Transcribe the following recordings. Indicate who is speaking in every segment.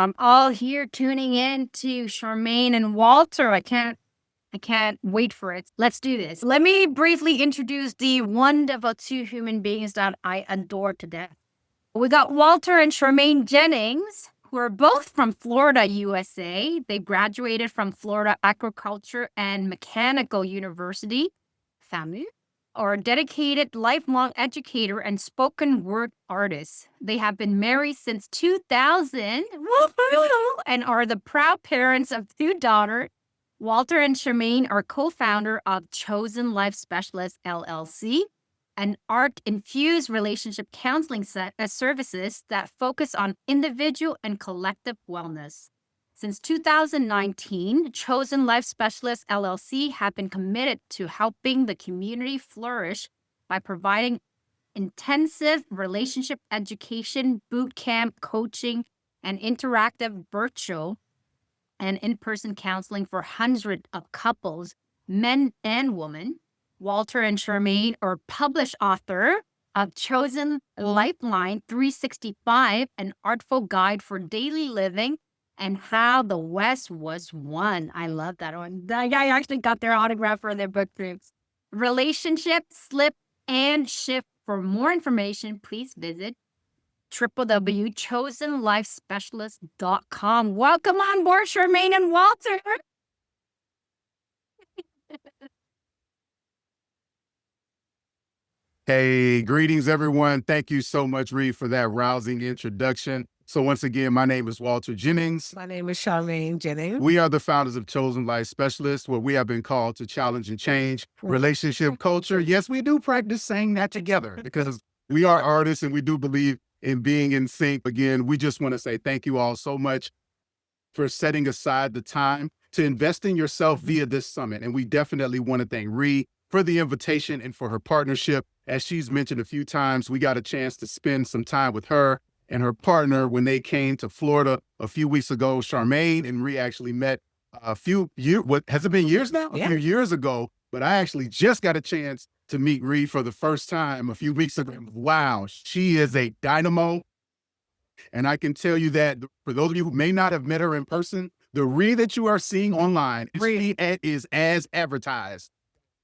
Speaker 1: I'm all here tuning in to Charmaine and Walter. I can't wait for it. Let's do this. Let me briefly introduce the wonderful two human beings that I adore to death. We got Walter and Charmaine Jennings, who are both from Florida, USA. They graduated from Florida Agriculture and Mechanical University, FAMU, are a dedicated lifelong educator and spoken word artist. They have been married since 2000 and are the proud parents of two daughters. Walter and Charmaine are co-founder of Chosen Life Specialists, LLC, an art-infused relationship counseling services that focus on individual and collective wellness. Since 2019, Chosen Life Specialists LLC have been committed to helping the community flourish by providing intensive relationship education, boot camp, coaching, and interactive virtual and in-person counseling for hundreds of couples, men and women. Walter and Charmaine are published author of Chosen Lifeline 365, an artful guide for daily living and how the West was won. I love that one. I actually got their autograph for their book groups. Relationship, slip, and shift. For more information, please visit www.chosenlifespecialist.com. Welcome on board, Charmaine and Walter.
Speaker 2: Hey, greetings, everyone. Thank you so much, Reed, for that rousing introduction. So once again, my name is Walter Jennings.
Speaker 3: My name is Charmaine Jennings.
Speaker 2: We are the founders of Chosen Life Specialists, where we have been called to challenge and change relationship culture. Yes, we do practice saying that together because we are artists and we do believe in being in sync. Again, we just want to say thank you all so much for setting aside the time to invest in yourself via this summit. And we definitely want to thank Ree for the invitation and for her partnership. As she's mentioned a few times, we got a chance to spend some time with her and her partner when they came to Florida a few weeks ago. Charmaine and Ree actually met a few years, what has it been years now?
Speaker 3: Yeah.
Speaker 2: A few years ago, but I actually just got a chance to meet Ree for the first time a few weeks ago. Wow, she is a dynamo. And I can tell you that for those of you who may not have met her in person, the Ree that you are seeing online is as advertised.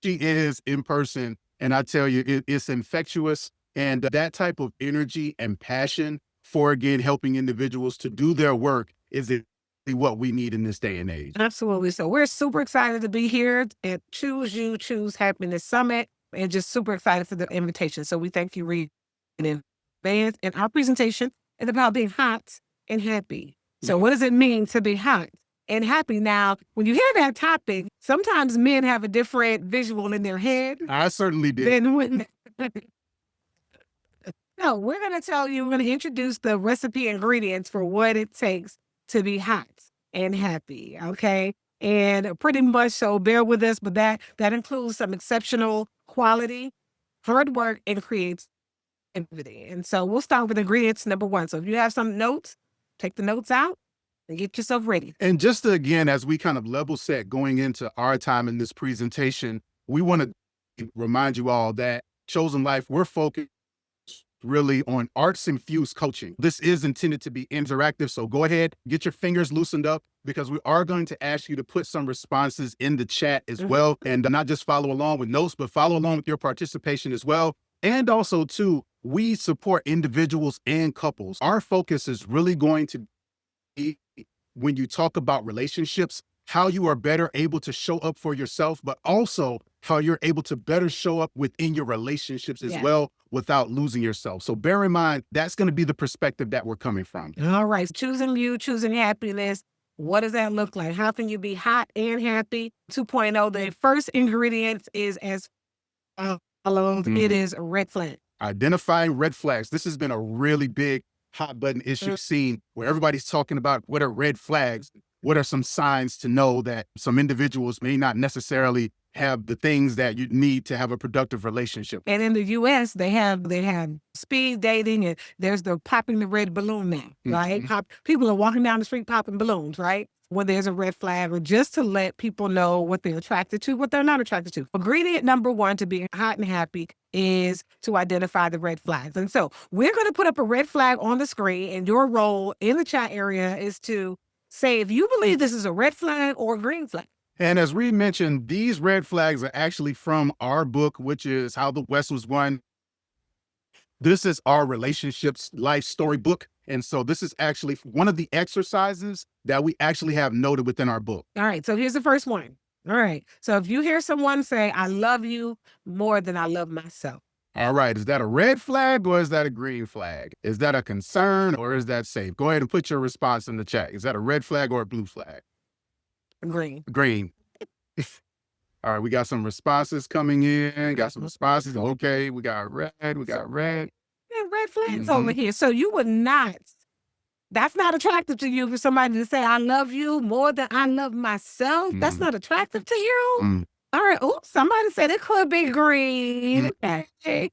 Speaker 2: She is in person. And I tell you, it's infectious. And that type of energy and passion for, again, helping individuals to do their work is what we need in this day and age.
Speaker 3: Absolutely. So we're super excited to be here at Choose You, Choose Happiness Summit, and just super excited for the invitation. So we thank you, Reed, in advance. And our presentation is about being hot and happy. So what does it mean to be hot and happy? Now, when you hear that topic, sometimes men have a different visual in their head.
Speaker 2: I certainly did.
Speaker 3: Than women. No, we're going to tell you, we're going to introduce the recipe ingredients for what it takes to be hot and happy, okay? And pretty much so, bear with us, but that includes some exceptional quality, hard work, and creativity. And so we'll start with ingredients number one. So if you have some notes, take the notes out and get yourself ready.
Speaker 2: And just to, again, as we kind of level set going into our time in this presentation, we want to remind you all that Chosen Life, we're focused really on arts-infused coaching. This is intended to be interactive, so go ahead, get your fingers loosened up because we are going to ask you to put some responses in the chat as well, and not just follow along with notes, but follow along with your participation as well. And also, too, we support individuals and couples. Our focus is really going to be, when you talk about relationships, how you are better able to show up for yourself, but also how you're able to better show up within your relationships as well without losing yourself. So bear in mind, that's going to be the perspective that we're coming from.
Speaker 3: All right. Choosing you, choosing happiness. What does that look like? How can you be hot and happy? 2.0, the first ingredient is as follows. It is a red flag.
Speaker 2: Identifying red flags. This has been a really big hot button issue scene where everybody's talking about what are red flags. What are some signs to know that some individuals may not necessarily have the things that you need to have a productive relationship?
Speaker 3: And in the U.S., they have speed dating, and there's the popping the red balloon now, right? People are walking down the street popping balloons, right? When there's a red flag, or just to let people know what they're attracted to, what they're not attracted to. Ingredient number one to being hot and happy is to identify the red flags. And so we're going to put up a red flag on the screen, and your role in the chat area is to say if you believe this is a red flag or a green flag.
Speaker 2: And as we mentioned, these red flags are actually from our book, which is How the West Was Won. This is our relationships life story book. And so this is actually one of the exercises that we actually have noted within our book.
Speaker 3: All right. So here's the first one. All right. So if you hear someone say, I love you more than I love myself.
Speaker 2: All right. Is that a red flag or is that a green flag? Is that a concern or is that safe? Go ahead and put your response in the chat. Is that a red flag or a blue flag?
Speaker 3: Green.
Speaker 2: Green. All right. We got some responses coming in. Got some responses. Okay. We got red. We got red.
Speaker 3: Yeah, red flags over here. So you would not, that's not attractive to you for somebody to say, I love you more than I love myself. That's not attractive to you. All right. Oh, somebody said it could be green. Okay.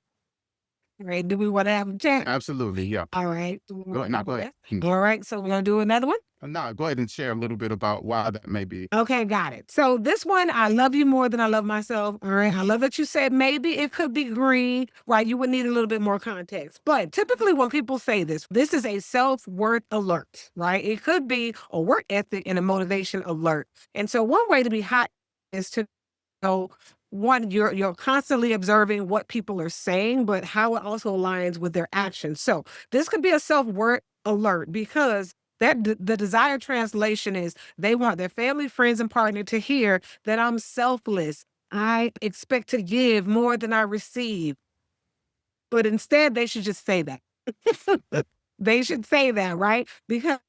Speaker 3: All right. Do we want to have a chat?
Speaker 2: Absolutely. Yeah.
Speaker 3: All right.
Speaker 2: Go ahead. No, go ahead.
Speaker 3: All right. So we're going to do another one.
Speaker 2: No, go ahead and share a little bit about why that may be.
Speaker 3: Okay, got it. So this one, I love you more than I love myself. All right. I love that you said maybe it could be green, right? You would need a little bit more context. But typically when people say this is a self-worth alert, right? It could be a work ethic and a motivation alert. And so one way to be hot is to know, one, you're constantly observing what people are saying, but how it also aligns with their actions. So this could be a self-worth alert because the desired translation is they want their family, friends, and partner to hear that I'm selfless. I expect to give more than I receive. But instead, they should just say that. They should say that, right? Because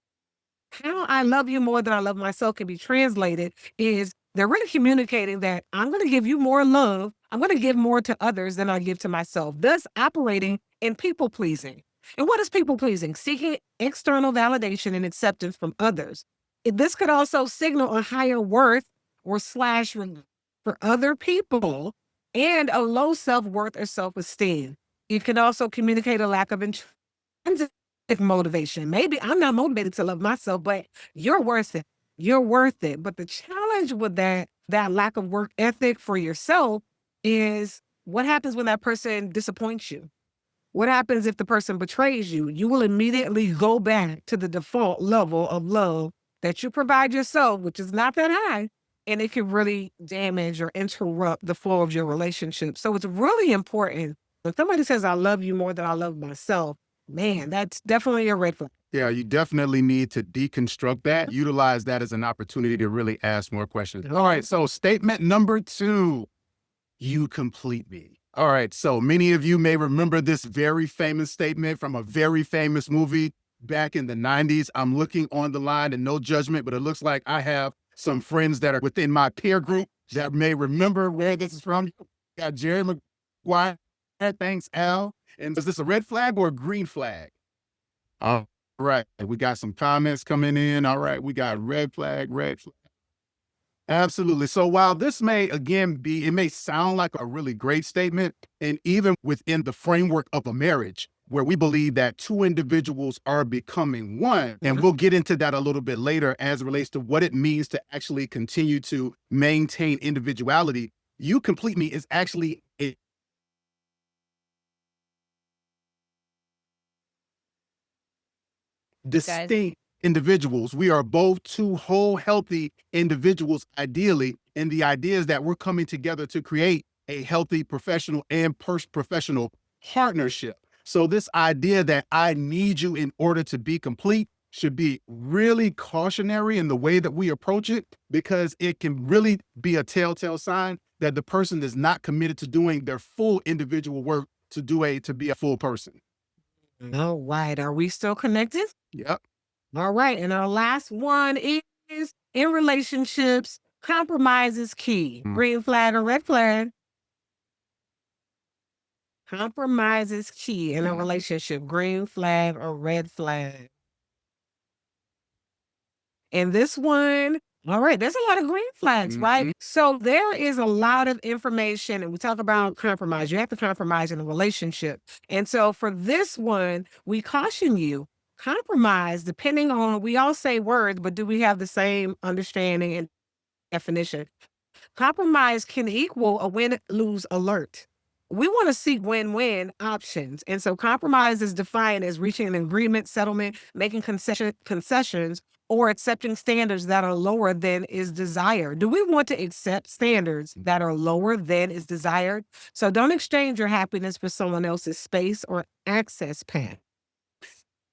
Speaker 3: how I love you more than I love myself can be translated is they're really communicating that I'm going to give you more love. I'm going to give more to others than I give to myself, thus operating in people pleasing. And what is people pleasing? Seeking external validation and acceptance from others. This could also signal a higher worth or slash for other people and a low self-worth or self-esteem. It can also communicate a lack of intrinsic motivation. Maybe I'm not motivated to love myself, but you're worth it. You're worth it. But the challenge with that lack of work ethic for yourself is what happens when that person disappoints you? What happens if the person betrays you? You will immediately go back to the default level of love that you provide yourself, which is not that high, and it can really damage or interrupt the flow of your relationship. So it's really important. When somebody says, I love you more than I love myself, man, that's definitely a red flag.
Speaker 2: Yeah, you definitely need to deconstruct that, utilize that as an opportunity to really ask more questions. All right, so statement number 2, you complete me. All right, so many of you may remember this very famous statement from a very famous movie back in the 90s. I'm looking on the line and no judgment, but it looks like I have some friends that are within my peer group that may remember where this is from. Got Jerry Maguire, thanks, Al. And is this a red flag or a green flag? All right, we got some comments coming in. All right, we got red flag, red flag. Absolutely. So while this may, again, it may sound like a really great statement, and even within the framework of a marriage, where we believe that two individuals are becoming one, and we'll get into that a little bit later as it relates to what it means to actually continue to maintain individuality, you complete me is actually a distinct individuals. We are both two whole, healthy individuals, ideally. And the idea is that we're coming together to create a healthy professional and professional partnership. So this idea that I need you in order to be complete should be really cautionary in the way that we approach it, because it can really be a telltale sign that the person is not committed to doing their full individual work to be a full person.
Speaker 3: All right. Are we still connected?
Speaker 2: Yep.
Speaker 3: All right. And our last one is in relationships, compromise is key. Green flag or red flag? Compromise is key in a relationship. Green flag or red flag? And this one, all right, there's a lot of green flags, right? So there is a lot of information, and we talk about compromise. You have to compromise in a relationship. And so for this one, we caution you, compromise, depending on, we all say words, but do we have the same understanding and definition? Compromise can equal a win-lose alert. We want to seek win-win options. And so compromise is defined as reaching an agreement, settlement, making concessions, or accepting standards that are lower than is desired. Do we want to accept standards that are lower than is desired? So don't exchange your happiness for someone else's space or access path.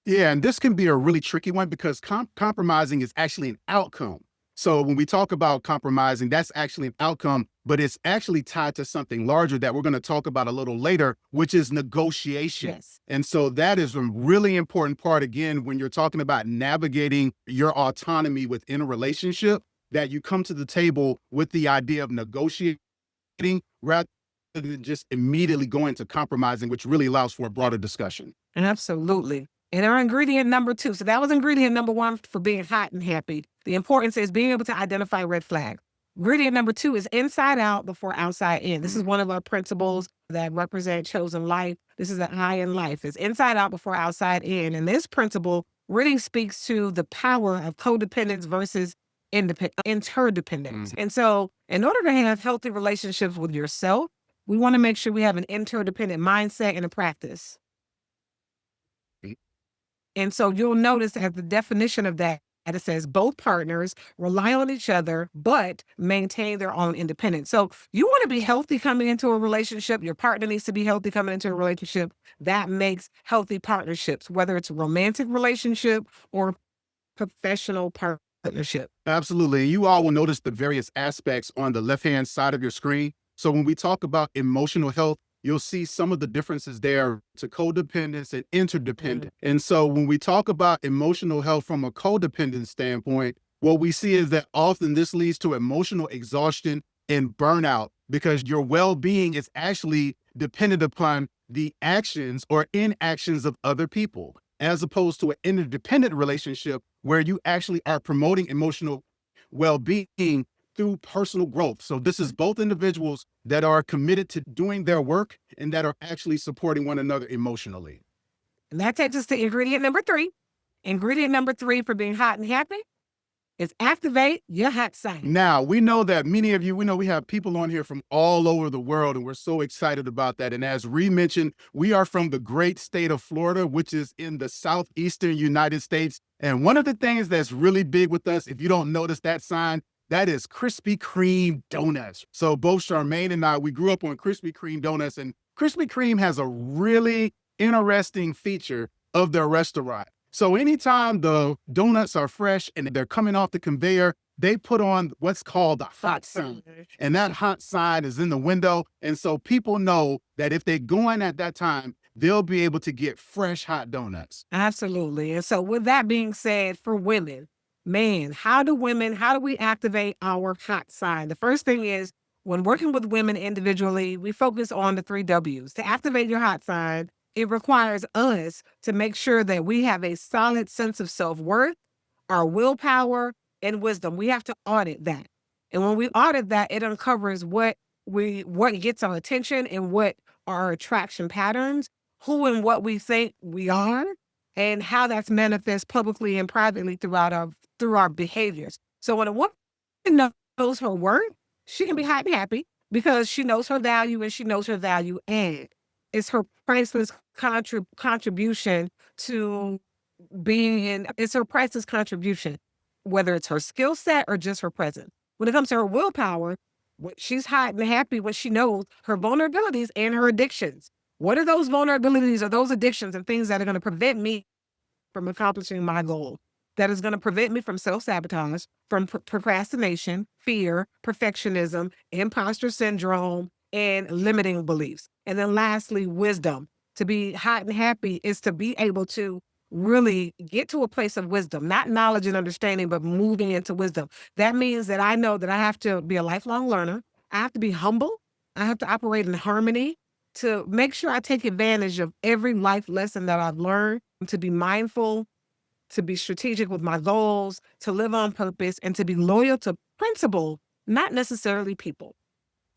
Speaker 2: Yeah, and this can be a really tricky one because compromising is actually an outcome. So when we talk about compromising, that's actually an outcome, but it's actually tied to something larger that we're going to talk about a little later, which is negotiation.
Speaker 3: Yes.
Speaker 2: And so that is a really important part, again, when you're talking about navigating your autonomy within a relationship, that you come to the table with the idea of negotiating rather than just immediately going to compromising, which really allows for a broader discussion.
Speaker 3: Absolutely. And our ingredient number 2. So that was ingredient number 1 for being hot and happy. The importance is being able to identify red flags. Ingredient number 2 is inside out before outside in. This is one of our principles that represent chosen life. This is an I in life. It's inside out before outside in. And this principle really speaks to the power of codependence versus interdependence. And so in order to have healthy relationships with yourself, we want to make sure we have an interdependent mindset and a practice. And so you'll notice that the definition of that, it says both partners rely on each other, but maintain their own independence. So you want to be healthy coming into a relationship. Your partner needs to be healthy coming into a relationship. That makes healthy partnerships, whether it's a romantic relationship or professional partnership.
Speaker 2: Absolutely. You all will notice the various aspects on the left-hand side of your screen. So when we talk about emotional health, you'll see some of the differences there to codependence and interdependent. And so when we talk about emotional health from a codependent standpoint, what we see is that often this leads to emotional exhaustion and burnout because your well-being is actually dependent upon the actions or inactions of other people, as opposed to an interdependent relationship where you actually are promoting emotional well-being through personal growth. So this is both individuals that are committed to doing their work and that are actually supporting one another emotionally.
Speaker 3: And that takes us to ingredient number 3. Ingredient number 3 for being hot and happy is activate your hot side.
Speaker 2: Now, we know that many of you, we have people on here from all over the world, and we're so excited about that. And as Ree mentioned, we are from the great state of Florida, which is in the southeastern United States. And one of the things that's really big with us, if you don't notice that sign, that is Krispy Kreme donuts. So both Charmaine and I, we grew up on Krispy Kreme donuts, and Krispy Kreme has a really interesting feature of their restaurant. So anytime the donuts are fresh and they're coming off the conveyor, they put on what's called the hot sign. And that hot sign is in the window. And so people know that if they go in at that time, they'll be able to get fresh hot donuts.
Speaker 3: Absolutely. And so with that being said, for women, man, how do we activate our hot side? The first thing is when working with women individually, we focus on the 3 W's. To activate your hot side, it requires us to make sure that we have a solid sense of self-worth, our willpower, and wisdom. We have to audit that. And when we audit that, it uncovers what gets our attention and what are our attraction patterns, who and what we think we are, and how that's manifest publicly and privately through our behaviors. So when a woman knows her worth, she can be hot and happy because she knows her value and she knows her value add. It's her priceless contribution to it's her priceless contribution, whether it's her skill set or just her presence. When it comes to her willpower, she's hot and happy when she knows her vulnerabilities and her addictions. What are those vulnerabilities or those addictions and things that are going to prevent me from accomplishing my goal? That is going to prevent me from self-sabotage, from procrastination, fear, perfectionism, imposter syndrome, and limiting beliefs. And then lastly, wisdom. To be hot and happy is to be able to really get to a place of wisdom, not knowledge and understanding, but moving into wisdom. That means that I know that I have to be a lifelong learner. I have to be humble. I have to operate in harmony to make sure I take advantage of every life lesson that I've learned, to be mindful, to be strategic with my goals, to live on purpose, and to be loyal to principle, not necessarily people.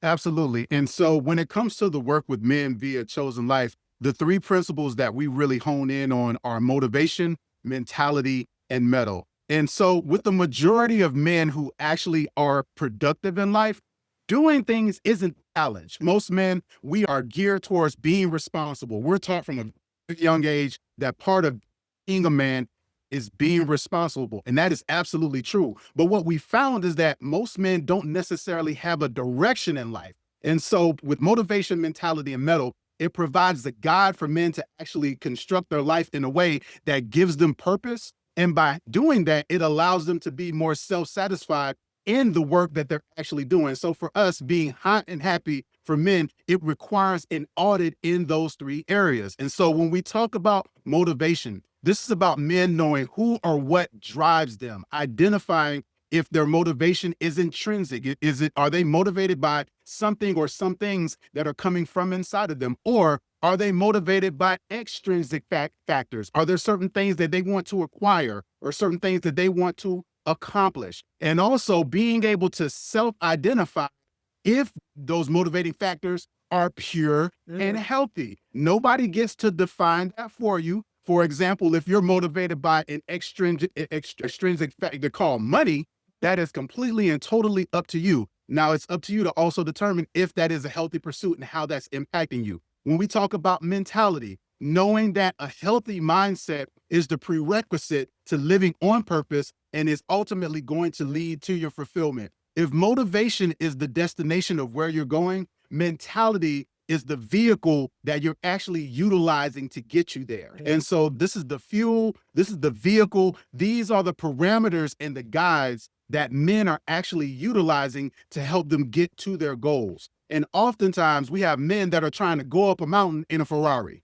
Speaker 2: Absolutely. And so when it comes to the work with men via Chosen Life, the 3 principles that we really hone in on are motivation, mentality, and mettle. And so with the majority of men who actually are productive in life, Doing things isn't a challenge. Most men, we are geared towards being responsible. We're taught from a young age that part of being a man is being responsible. And that is absolutely true. But what we found is that most men don't necessarily have a direction in life. And so with motivation, mentality, and metal, it provides the guide for men to actually construct their life in a way that gives them purpose. And by doing that, it allows them to be more self-satisfied in the work that they're actually doing. So for us, being hot and happy for men, it requires an audit in those three areas. And so when we talk about motivation, this is about men knowing who or what drives them, identifying if their motivation is intrinsic. Are they motivated by something or some things that are coming from inside of them? Or are they motivated by extrinsic factors? Are there certain things that they want to acquire or certain things that they want to accomplish? And also being able to self-identify if those motivating factors are pure and healthy. Nobody gets to define that for you. For example, if you're motivated by an extrinsic factor called money, that is completely and totally up to you. Now it's up to you to also determine if that is a healthy pursuit and how that's impacting you. When we talk about mentality, knowing that a healthy mindset is the prerequisite to living on purpose and is ultimately going to lead to your fulfillment. If motivation is the destination of where you're going, mentality is the vehicle that you're actually utilizing to get you there. And so this is the fuel, this is the vehicle, these are the parameters and the guides that men are actually utilizing to help them get to their goals. And oftentimes we have men that are trying to go up a mountain in a Ferrari.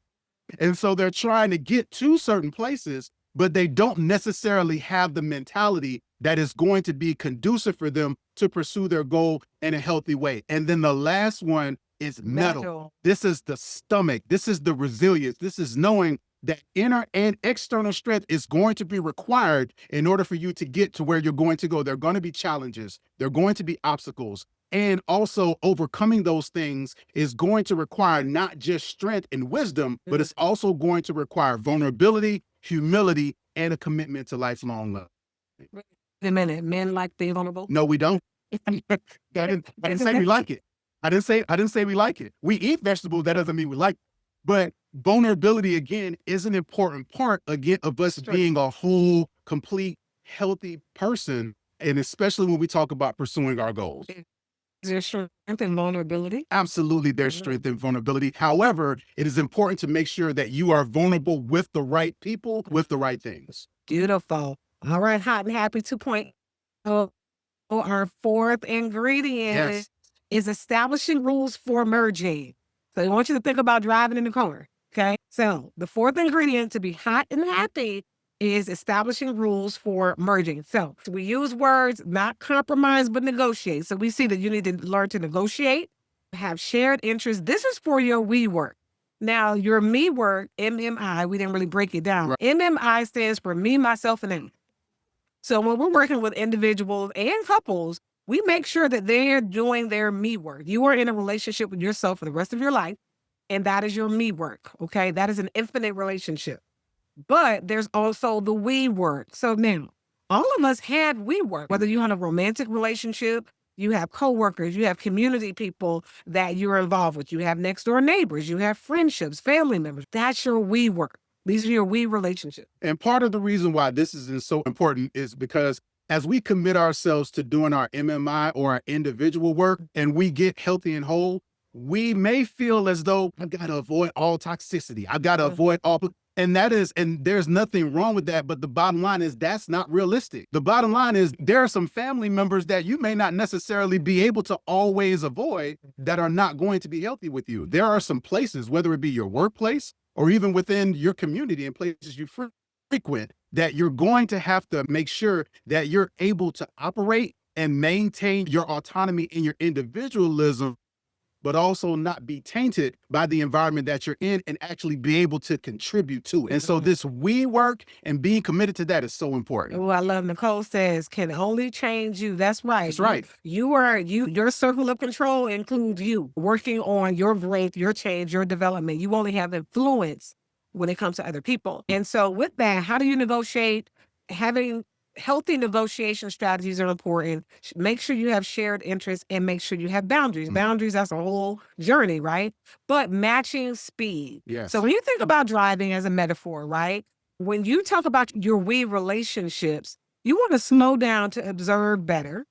Speaker 2: And so they're trying to get to certain places, but they don't necessarily have the mentality that is going to be conducive for them to pursue their goal in a healthy way. And then the last one is metal. This is the stomach. This is the resilience. This is knowing that inner and external strength is going to be required in order for you to get to where you're going to go. There are going to be challenges. There are going to be obstacles. And also overcoming those things is going to require not just strength and wisdom, but it's also going to require vulnerability, humility, and a commitment to lifelong love.
Speaker 3: Wait a minute, men like being vulnerable?
Speaker 2: No, we don't. I didn't say we like it. I didn't say we like it. We eat vegetables. That doesn't mean we like it. But vulnerability, again, is an important part, again, of us being a whole, complete, healthy person. And especially when we talk about pursuing our goals.
Speaker 3: Is there strength in vulnerability?
Speaker 2: Absolutely, there's strength in vulnerability. However, it is important to make sure that you are vulnerable with the right people, with the right things.
Speaker 3: Beautiful. All right, hot and happy 2.0. Our fourth ingredient is establishing rules for merging. So I want you to think about driving in the car, okay? So the fourth ingredient to be hot and happy is establishing rules for merging. So we use words, not compromise, but negotiate. So we see that you need to learn to negotiate, have shared interests. This is for your we work. Now, your me work, MMI, we didn't really break it down. Right. MMI stands for me, myself, and them. So when we're working with individuals and couples, we make sure that they're doing their me work. You are in a relationship with yourself for the rest of your life, and that is your me work, okay? That is an infinite relationship. But there's also the we work. So now, all of us have we work, whether you're in a romantic relationship, you have coworkers, you have community people that you're involved with, you have next door neighbors, you have friendships, family members. That's your we work. These are your we relationships.
Speaker 2: And part of the reason why this is so important is because as we commit ourselves to doing our MMI or our individual work and we get healthy and whole, we may feel as though I've got to avoid all toxicity. I've got to avoid all, and there's nothing wrong with that. But the bottom line is that's not realistic. The bottom line is there are some family members that you may not necessarily be able to always avoid that are not going to be healthy with you. There are some places, whether it be your workplace or even within your community and places you frequent, that you're going to have to make sure that you're able to operate and maintain your autonomy and your individualism, but also not be tainted by the environment that you're in and actually be able to contribute to it. And so this we work and being committed to that is so important.
Speaker 3: Oh, I love Nicole says, can only change you. That's right.
Speaker 2: That's right.
Speaker 3: Your circle of control includes you working on your growth, your change, your development. You only have influence when it comes to other people. And so with that, how do you negotiate having Healthy negotiation strategies are important. Make sure you have shared interests and make sure you have boundaries.
Speaker 2: Mm.
Speaker 3: Boundaries, that's a whole journey, right? But matching speed. So
Speaker 2: Yes.
Speaker 3: when you think about driving as a metaphor, right? When you talk about your we relationships, you want to slow down to observe better,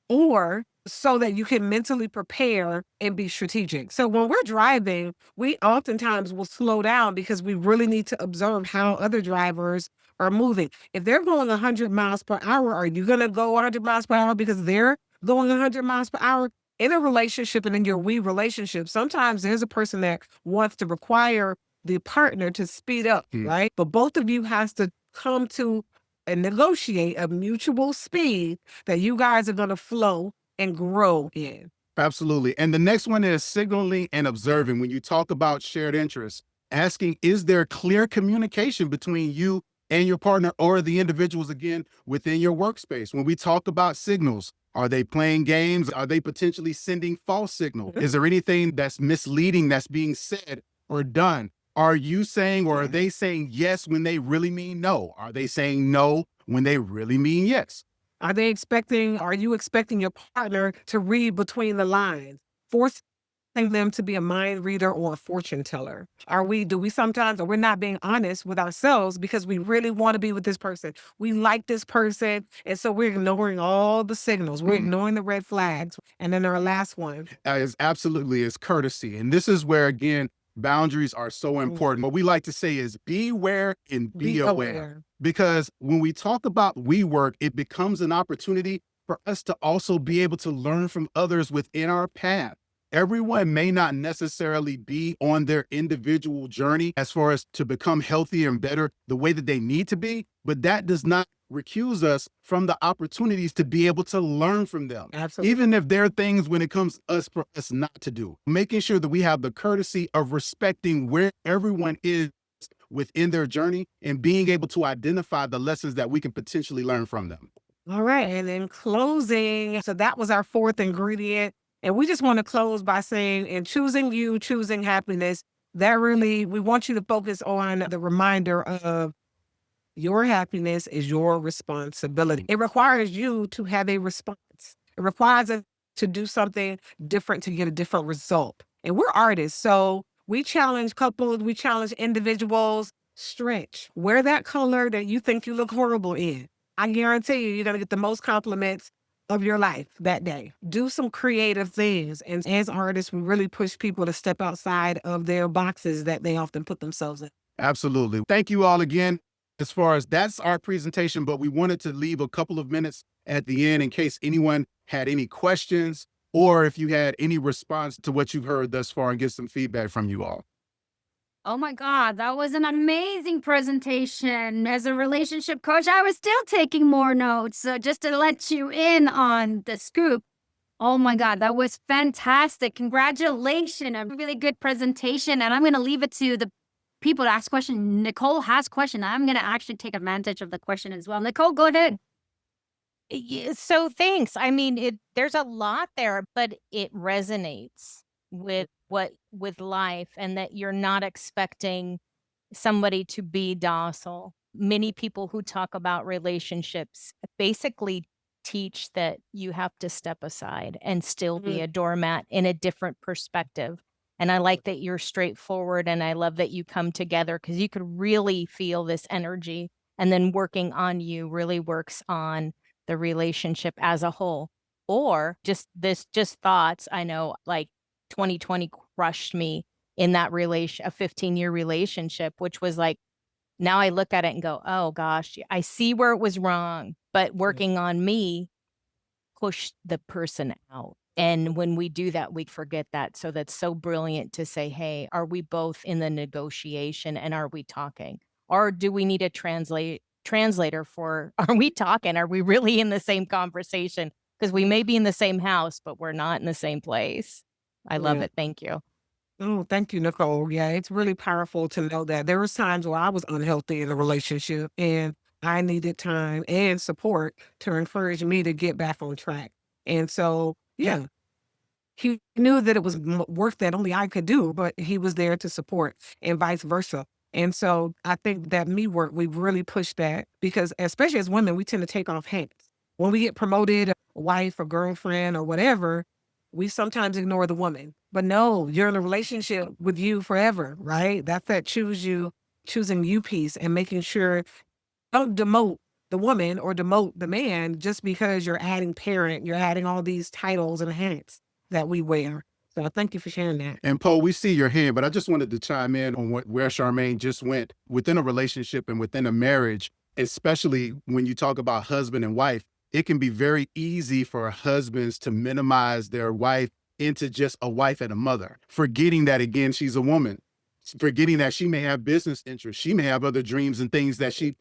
Speaker 3: or so that you can mentally prepare and be strategic. So when we're driving, we oftentimes will slow down because we really need to observe how other drivers are moving. If they're going 100 miles per hour, are you going to go 100 miles per hour because they're going 100 miles per hour? In a relationship and in your we relationship, sometimes there's a person that wants to require the partner to speed up,
Speaker 2: Mm.
Speaker 3: right? But both of you has to come to and negotiate a mutual speed that you guys are going to flow and grow in.
Speaker 2: Absolutely. And the next one is signaling and observing. When you talk about shared interests, asking, is there clear communication between you and your partner or the individuals, again, within your workspace? When we talk about signals, are they playing games? Are they potentially sending false signals?
Speaker 3: Mhm.
Speaker 2: Is there anything that's misleading that's being said or done? Are you saying, or are they saying yes when they really mean no? Are they saying no when they really mean yes?
Speaker 3: Are you expecting your partner to read between the lines, forcing them to be a mind reader or a fortune teller? Do we sometimes, or we're not being honest with ourselves because we really want to be with this person? We like this person. And so we're ignoring all the signals. We're ignoring the red flags. And then our last one.
Speaker 2: Is courtesy. And this is where, again, boundaries are so important. What we like to say is beware and be aware. Because when we talk about we work, it becomes an opportunity for us to also be able to learn from others within our path. Everyone may not necessarily be on their individual journey as far as to become healthier and better the way that they need to be, but that does not recuse us from the opportunities to be able to learn from them.
Speaker 3: Absolutely.
Speaker 2: Even if there are things when it comes for us not to do, making sure that we have the courtesy of respecting where everyone is within their journey and being able to identify the lessons that we can potentially learn from them.
Speaker 3: All right. And in closing, so that was our fourth ingredient. And we just want to close by saying, in choosing you, choosing happiness, we want you to focus on the reminder of your happiness is your responsibility. It requires you to have a response. It requires us to do something different to get a different result. And we're artists, so we challenge couples, we challenge individuals, stretch. Wear that color that you think you look horrible in. I guarantee you're going to get the most compliments of your life that day. Do some creative things. And as artists, we really push people to step outside of their boxes that they often put themselves in.
Speaker 2: Absolutely. Thank you all again. As far as that's our presentation, but we wanted to leave a couple of minutes at the end in case anyone had any questions or if you had any response to what you've heard thus far and get some feedback from you all.
Speaker 1: Oh my God, that was an amazing presentation. As a relationship coach, I was still taking more notes. So just to let you in on the scoop. Oh my God, that was fantastic. Congratulations. A really good presentation. And I'm going to leave it to the people to ask questions. Nicole has question. I'm going to actually take advantage of the question as well. Nicole, go ahead.
Speaker 4: So thanks. I mean, there's a lot there, but it resonates with with life, and that you're not expecting somebody to be docile. Many people who talk about relationships basically teach that you have to step aside and still be a doormat in a different perspective. And I like that you're straightforward, and I love that you come together because you could really feel this energy, and then working on you really works on the relationship as a whole. Or just thoughts. I know, like, 2020 crushed me in that a 15-year relationship, which was like, now I look at it and go, oh gosh, I see where it was wrong, but working on me pushed the person out. And when we do that, we forget that. So that's so brilliant to say, hey, are we both in the negotiation, and are we talking? Or do we need a translator for, are we talking? Are we really in the same conversation? Because we may be in the same house, but we're not in the same place. I love it. Thank you.
Speaker 3: Oh, thank you, Nicole. Yeah, it's really powerful to know that there was times where I was unhealthy in a relationship and I needed time and support to encourage me to get back on track. And so, yeah, he knew that it was work that only I could do, but he was there to support, and vice versa. And so I think that me work, we've really pushed that because especially as women, we tend to take off hats. When we get promoted, a wife or girlfriend or whatever, we sometimes ignore the woman. But no, you're in a relationship with you forever, right? That's that choosing you piece and making sure don't demote the woman or demote the man just because you're adding parent, you're adding all these titles and hats that we wear. So thank you for sharing that.
Speaker 2: And Poe, we see your hand, but I just wanted to chime in on where Charmaine just went within a relationship and within a marriage, especially when you talk about husband and wife. It can be very easy for husbands to minimize their wife into just a wife and a mother, forgetting that, again, she's a woman, forgetting that she may have business interests. She may have other dreams and things that she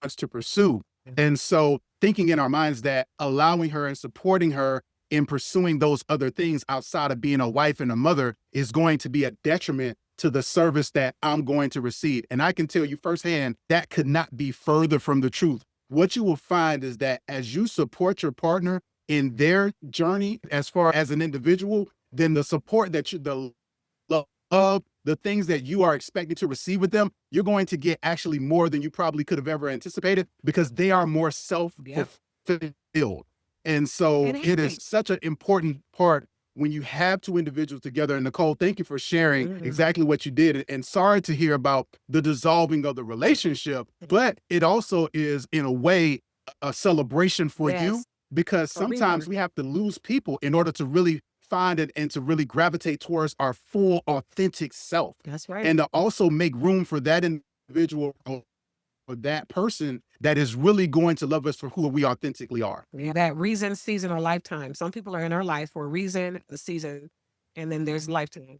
Speaker 2: wants to pursue. And so thinking in our minds that allowing her and supporting her in pursuing those other things outside of being a wife and a mother is going to be a detriment to the service that I'm going to receive. And I can tell you firsthand, that could not be further from the truth. What you will find is that as you support your partner in their journey as far as an individual, then the support that the love, the things that you are expecting to receive with them, you're going to get actually more than you probably could have ever anticipated because they are more self-fulfilled. And so it is such an important part when you have two individuals together. And Nicole, thank you for sharing exactly what you did. And sorry to hear about the dissolving of the relationship, but it also is in a way a celebration for you because sometimes we have to lose people in order to really find it and to really gravitate towards our full authentic self.
Speaker 3: That's right.
Speaker 2: And to also make room for that individual or that person that is really going to love us for who we authentically are.
Speaker 3: Yeah, that reason, season, or lifetime. Some people are in our life for a reason, a season, and then there's lifetime.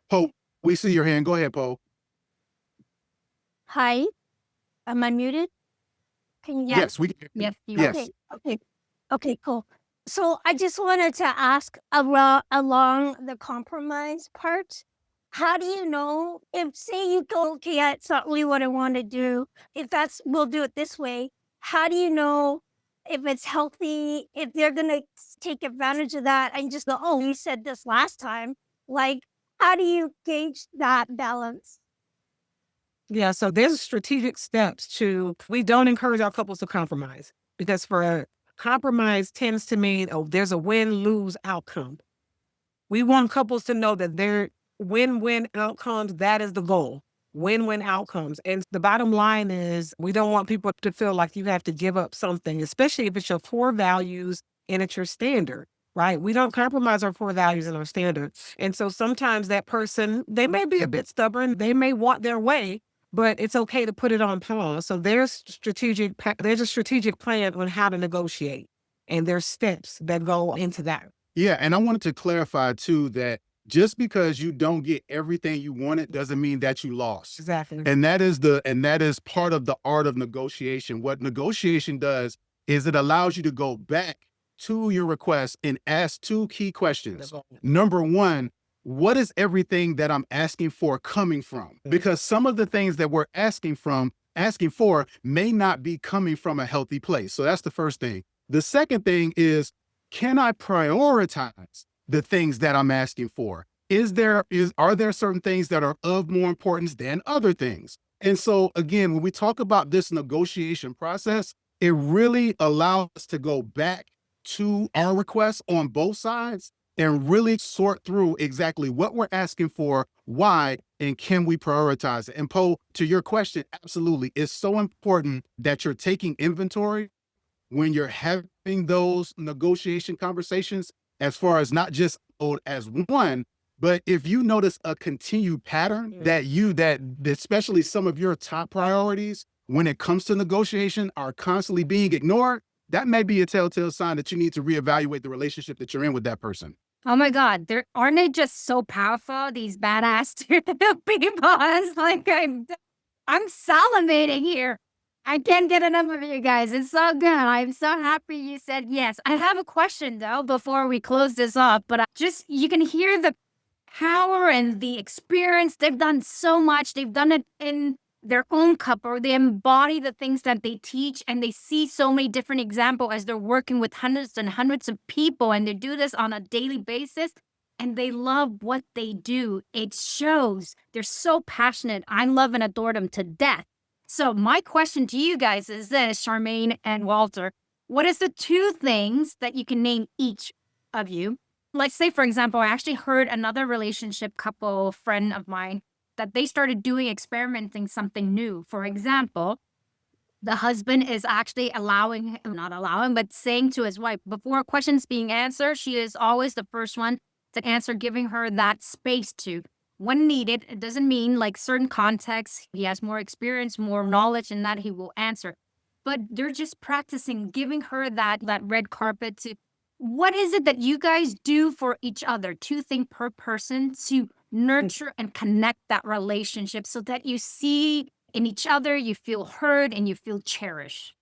Speaker 2: Poe, we see your hand. Go ahead, Poe.
Speaker 5: Hi, am I muted? Can you?
Speaker 2: Yes, we.
Speaker 1: Yes, you
Speaker 2: Yes.
Speaker 5: Okay, cool. So I just wanted to ask along the compromise part. How do you know if, say, you go, okay, that's not really what I want to do. If we'll do it this way. How do you know if it's healthy, if they're going to take advantage of that and just go, oh, you said this last time. Like, how do you gauge that balance?
Speaker 3: Yeah, so there's strategic steps we don't encourage our couples to compromise because compromise tends to mean, there's a win-lose outcome. We want couples to know that they're win-win outcomes, that is the goal. Win-win outcomes. And the bottom line is we don't want people to feel like you have to give up something, especially if it's your core values and it's your standard, right? We don't compromise our core values and our standards. And so sometimes that person, they may be a bit stubborn. They may want their way, but it's okay to put it on pause. So there's a strategic plan on how to negotiate. And there's steps that go into that.
Speaker 2: Yeah, and I wanted to clarify too that just because you don't get everything you wanted doesn't mean that you lost.
Speaker 3: Exactly.
Speaker 2: And that is part of the art of negotiation. What negotiation does is it allows you to go back to your request and ask two key questions. Number one, what is everything that I'm asking for coming from? Because some of the things that we're asking for may not be coming from a healthy place. So that's the first thing. The second thing is, can I prioritize the things that I'm asking for? Are there certain things that are of more importance than other things? And so again, when we talk about this negotiation process, it really allows us to go back to our requests on both sides and really sort through exactly what we're asking for, why, and can we prioritize it? And Poe, to your question, absolutely. It's so important that you're taking inventory when you're having those negotiation conversations, as far as not just as one, but if you notice a continued pattern that especially some of your top priorities when it comes to negotiation are constantly being ignored, that may be a telltale sign that you need to reevaluate the relationship that you're in with that person.
Speaker 1: Oh my God, aren't they just so powerful, these badass people? It's like I'm salivating here. I can't get enough of you guys. It's so good. I'm so happy you said yes. I have a question though before we close this up, but you can hear the power and the experience. They've done so much. They've done it in their own couple. They embody the things that they teach, and they see so many different examples as they're working with hundreds and hundreds of people, and they do this on a daily basis. and they love what they do. It shows. They're so passionate. I love and adore them to death. So my question to you guys is this, Charmaine and Walter, what is the 2 things that you can name each of you? Let's say, for example, I actually heard another relationship couple friend of mine that they started doing experimenting something new. For example, the husband is actually not allowing, but saying to his wife, before questions being answered, she is always the first one to answer, giving her that space to. When needed, it doesn't mean like certain contexts, he has more experience, more knowledge, and that he will answer. But they're just practicing, giving her that red carpet to. What is it that you guys do for each other? 2 things per person to nurture and connect that relationship so that you see in each other, you feel heard and you feel cherished.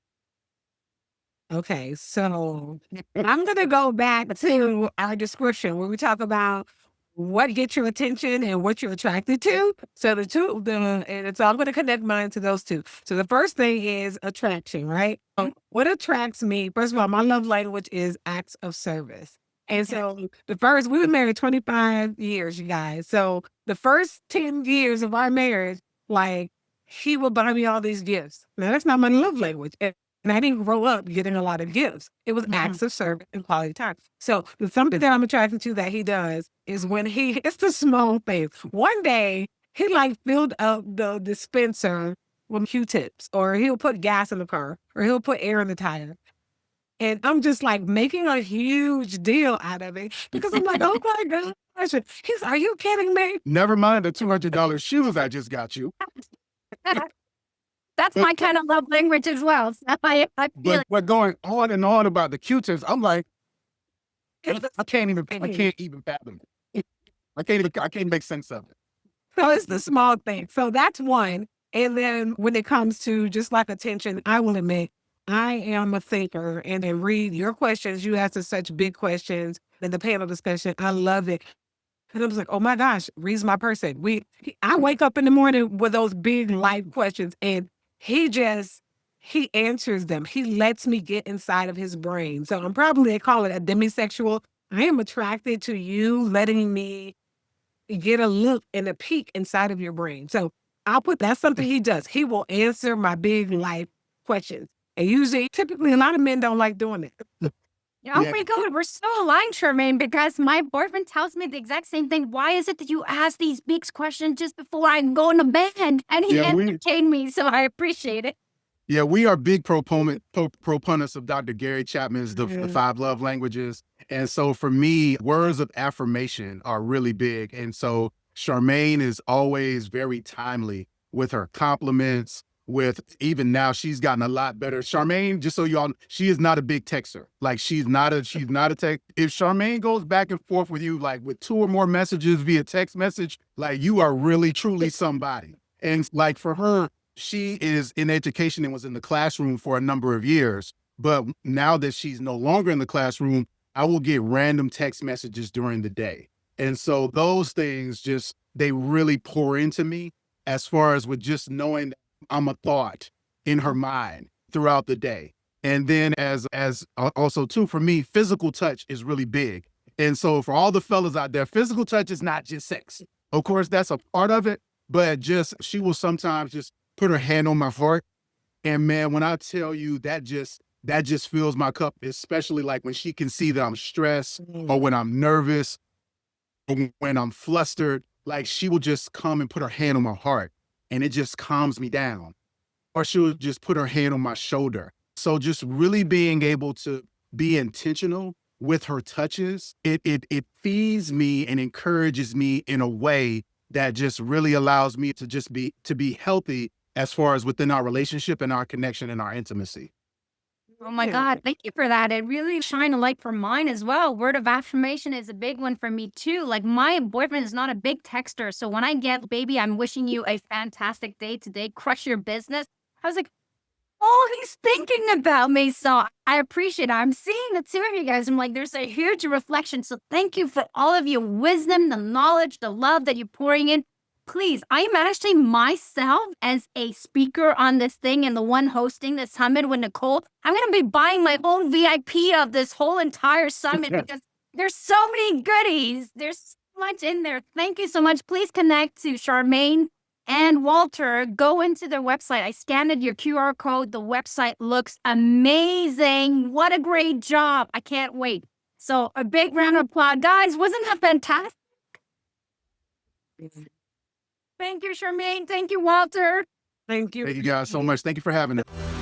Speaker 3: Okay, so I'm going to go back to our description where we talk about what gets your attention and what you're attracted to. So and it's all going to connect mine to those 2. So the first thing is attraction, right? What attracts me, first of all, my love language is acts of service. And so we've been married 25 years, you guys. So the first 10 years of our marriage, like, he will buy me all these gifts. Now, that's not my love language. And I didn't grow up getting a lot of gifts. It was acts of service and quality time. So the something that I'm attracted to that he does is when it's the small things. One day, he like filled up the dispenser with Q-tips, or he'll put gas in the car, or he'll put air in the tire. And I'm just like making a huge deal out of it because I'm like, oh my gosh. Are you kidding me?
Speaker 2: Never mind the $200 shoes I just got you.
Speaker 1: That's my kind of love language as well. So I feel
Speaker 2: But going on and on about the Q-tips, I'm like, I can't even fathom it. I can't make sense of it.
Speaker 3: So it's the small thing. So that's one. And then when it comes to just like attention, I will admit, I am a thinker, and then read your questions. You ask us such big questions in the panel discussion. I love it. And I was like, oh my gosh, Reed's my person. I wake up in the morning with those big life questions, and he answers them. He lets me get inside of his brain. So they call it a demisexual. I am attracted to you letting me get a look and a peek inside of your brain. So that's something he does. He will answer my big life questions. And typically, a lot of men don't like doing it.
Speaker 1: Oh my God, we're so aligned, Charmaine, because my boyfriend tells me the exact same thing. Why is it that you ask these big questions just before I go into bed? And he entertained me, so I appreciate it.
Speaker 2: Yeah, we are big proponents of Dr. Gary Chapman's the 5 love languages. And so for me, words of affirmation are really big. And so Charmaine is always very timely with her compliments. Even now, she's gotten a lot better. Charmaine, just so y'all, she is not a big texter. Like, she's not a text. If Charmaine goes back and forth with you, like with 2 or more messages via text message, like, you are really, truly somebody. And like for her, she is in education and was in the classroom for a number of years. But now that she's no longer in the classroom, I will get random text messages during the day. And so those things they really pour into me as far as with just knowing that I'm a thought in her mind throughout the day. And then as also too, for me, physical touch is really big. And so for all the fellas out there, physical touch is not just sex. Of course, that's a part of it, but she will sometimes just put her hand on my heart. And man, when I tell you that just fills my cup, especially like when she can see that I'm stressed or when I'm nervous or when I'm flustered, like she will just come and put her hand on my heart. And it just calms me down. Or she'll just put her hand on my shoulder. So just really being able to be intentional with her touches, it feeds me and encourages me in a way that just really allows me to be healthy as far as within our relationship and our connection and our intimacy.
Speaker 1: Oh my God, thank you for that. It really shined a light for mine as well. Word of affirmation is a big one for me too. Like, my boyfriend is not a big texter. So when I get, baby, I'm wishing you a fantastic day today, crush your business, I was like, oh, he's thinking about me. So I appreciate it. I'm seeing the 2 of you guys. I'm like, there's a huge reflection. So thank you for all of your wisdom, the knowledge, the love that you're pouring in. Please, I am actually myself as a speaker on this thing and the one hosting the summit with Nicole. I'm going to be buying my own VIP of this whole entire summit because There's so many goodies. There's so much in there. Thank you so much. Please connect to Charmaine and Walter. Go into their website. I scanned your QR code. The website looks amazing. What a great job. I can't wait. So a big round of applause. Guys, wasn't that fantastic? Thank you, Charmaine. Thank you, Walter.
Speaker 3: Thank you.
Speaker 2: Thank you guys so much. Thank you for having us.